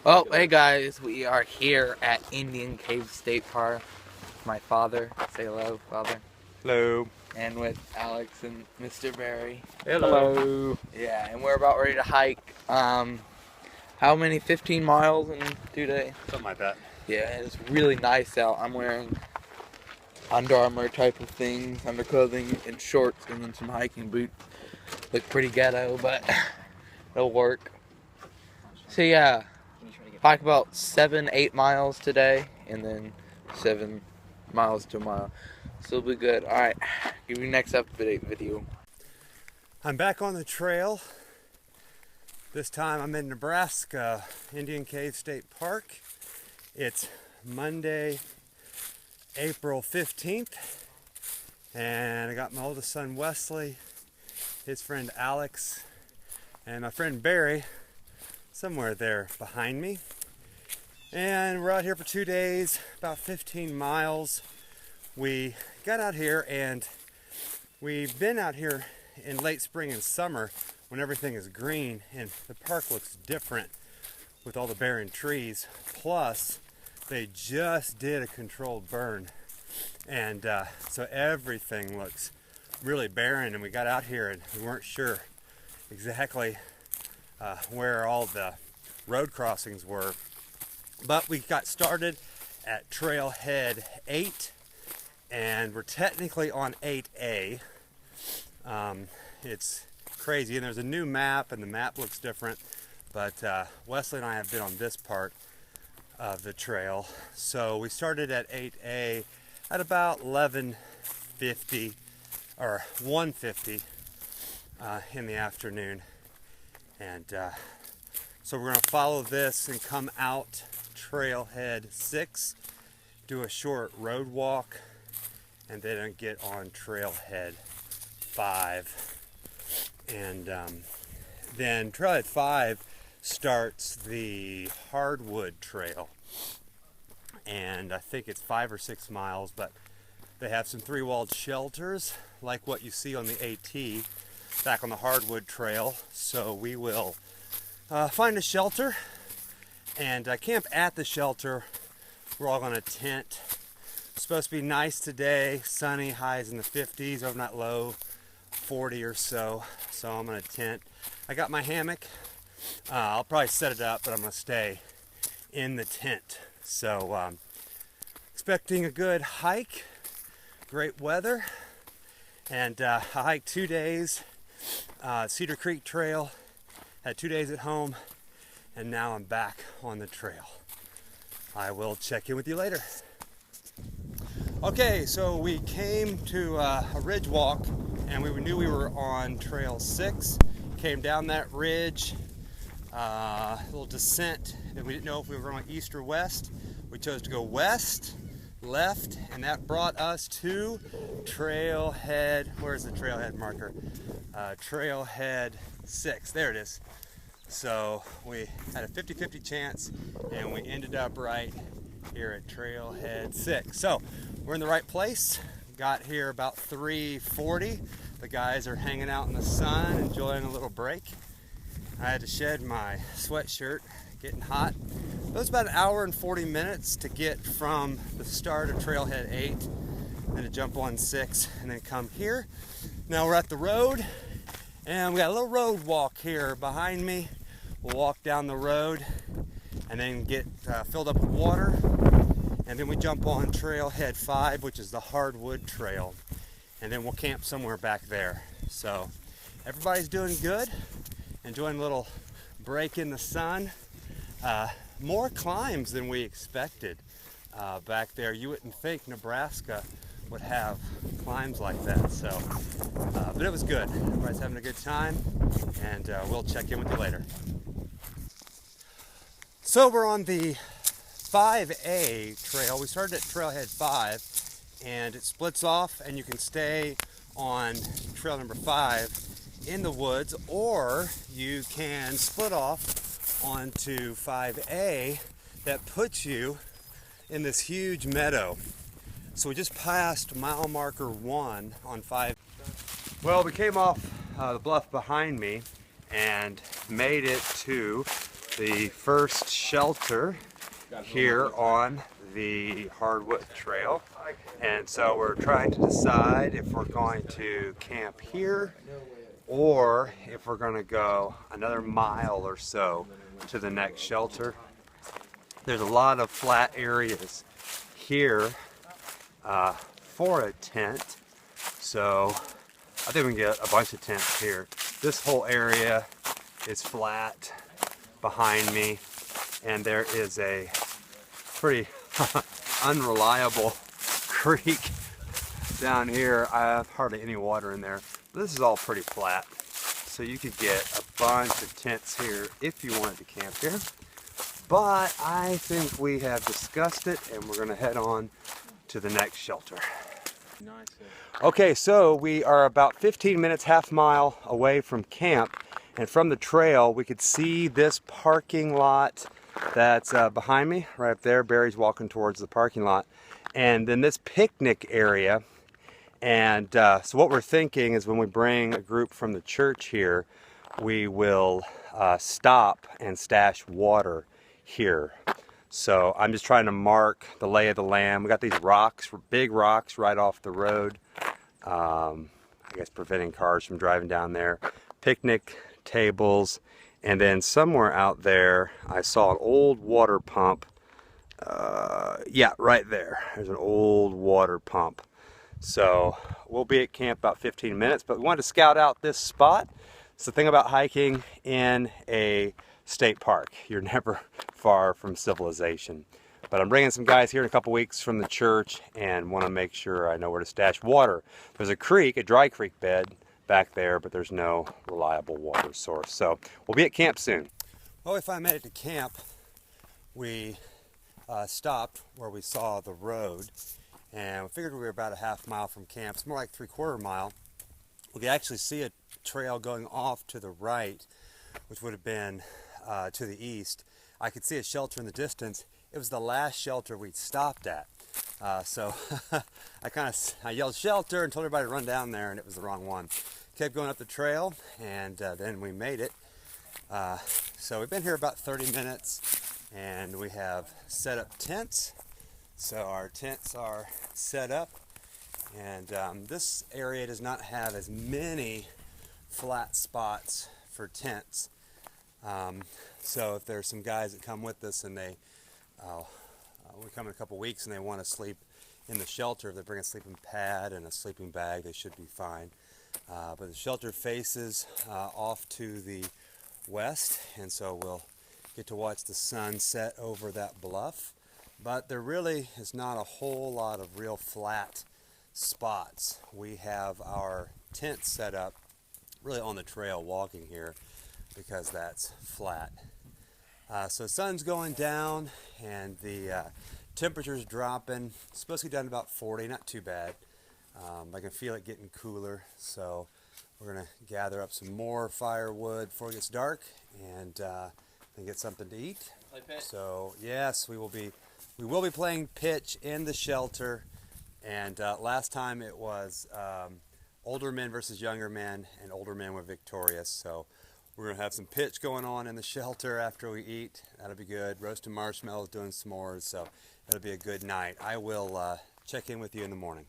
Oh, hey guys, we are here at Indian Cave State Park. My father, say hello, father. Hello. And with Alex and Mr. Barry. Hello. Yeah, and we're about ready to hike. How many? 15 miles in 2 days? Something like that. Yeah, it's really nice out. I'm wearing Under Armour type of things, underclothing and shorts, and then some hiking boots. Look pretty ghetto, but it'll work. So yeah. Hike about 7-8 miles today, and then 7 miles to a mile. So it'll be good. Alright, give you next update video. I'm back on the trail. This time I'm in Nebraska, Indian Cave State Park. It's Monday, April 15th, and I got my oldest son Wesley, his friend Alex, and my friend Barry somewhere there behind me. And we're out here for 2 days, about 15 miles. We got out here, and we've been out here in late spring and summer when everything is green, and the park looks different with all the barren trees. Plus, they just did a controlled burn, and so everything looks really barren. And we got out here and we weren't sure exactly where all the road crossings were, but we got started at Trailhead 8, and we're technically on 8A. It's crazy, and there's a new map, and the map looks different, but Wesley and I have been on this part of the trail. So we started at 8A at about 11:50 or 1:50 in the afternoon, and so we're going to follow this and come out Trailhead 6, do a short road walk, and then get on Trailhead 5. And then Trailhead 5 starts the Hardwood Trail, and I think it's 5 or 6 miles, but they have some 3-walled shelters like what you see on the AT back on the Hardwood Trail. So we will find a shelter and camp at the shelter. We're all going to tent. It's supposed to be nice today, sunny, highs in the 50s, overnight low 40 or so. So I'm going to tent. I got my hammock. I'll probably set it up, but I'm going to stay in the tent. So expecting a good hike, great weather, and I hiked 2 days, Cedar Creek Trail. Had 2 days at home, and now I'm back on the trail. I will check in with you later. Okay, so we came to a ridge walk, and we knew we were on Trail 6. Came down that ridge, a little descent, and we didn't know if we were going east or west. We chose to go west, left, and that brought us to Trailhead. Where's the Trailhead marker? Trailhead 6. There it is. So we had a 50-50 chance, and we ended up right here at Trailhead 6. So we're in the right place. Got here about 3:40. The guys are hanging out in the sun, enjoying a little break. I had to shed my sweatshirt, getting hot. It was about 1 hour and 40 minutes to get from the start of Trailhead 8, then to jump on 6, and then come here. Now we're at the road, and we got a little road walk here behind me. We'll walk down the road and then get filled up with water, and then we jump on Trailhead 5, which is the Hardwood Trail, and then we'll camp somewhere back there. So everybody's doing good, enjoying a little break in the sun. More climbs than we expected back there. You wouldn't think Nebraska would have climbs like that, so but it was good. Everybody's having a good time, and we'll check in with you later. So we're on the 5A trail. We started at Trailhead 5, and it splits off, and you can stay on trail number 5 in the woods, or you can split off onto 5A that puts you in this huge meadow. So we just passed mile marker 1 on 5. Well, we came off the bluff behind me and made it to the first shelter here on the Hardwood Trail, and so we're trying to decide if we're going to camp here or if we're going to go another mile or so to the next shelter. There's a lot of flat areas here for a tent, so I think we can get a bunch of tents here. This whole area is flat behind me, and there is a pretty unreliable creek down here. I have hardly any water in there. This is all pretty flat, so you could get a bunch of tents here if you wanted to camp here. But I think we have discussed it, and we're going to head on to the next shelter. Okay, so we are about 15 minutes, half mile away from camp, and from the trail we could see this parking lot that's behind me right up there. Barry's walking towards the parking lot, and then this picnic area. And so what we're thinking is when we bring a group from the church here, we will stop and stash water here. So I'm just trying to mark the lay of the land. We got these rocks, big rocks right off the road. I guess preventing cars from driving down there. Picnic tables, and then somewhere out there I saw an old water pump. Yeah, right there. There's an old water pump. So we'll be at camp about 15 minutes, but we wanted to scout out this spot. It's the thing about hiking in a state park. You're never far from civilization. But I'm bringing some guys here in a couple weeks from the church and want to make sure I know where to stash water. There's a creek, a dry creek bed back there, but there's no reliable water source. So we'll be at camp soon. Well, we finally made it to camp. We stopped where we saw the road, and we figured we were about a half mile from camp. It's more like 3/4 mile. We could actually see a trail going off to the right, which would have been to the east. I could see a shelter in the distance. It was the last shelter we'd stopped at. So I yelled shelter and told everybody to run down there, and it was the wrong one. Kept going up the trail, and then we made it. So we've been here about 30 minutes, and we have set up tents. So our tents are set up, and this area does not have as many flat spots for tents. So if there's some guys that come with us and we come in a couple weeks and they want to sleep in the shelter, if they bring a sleeping pad and a sleeping bag, they should be fine. But the shelter faces off to the west, and so we'll get to watch the sun set over that bluff. But there really is not a whole lot of real flat spots. We have our tent set up really on the trail walking here because that's flat. So the sun's going down and the temperature's dropping. It's supposed to get down to about 40, not too bad. I can feel it getting cooler, so we're going to gather up some more firewood before it gets dark and get something to eat. So yes, we will be playing pitch in the shelter, and last time it was older men versus younger men, and older men were victorious. So we're going to have some pitch going on in the shelter after we eat. That'll be good. Roasting marshmallows, doing s'mores, so it'll be a good night. I will check in with you in the morning.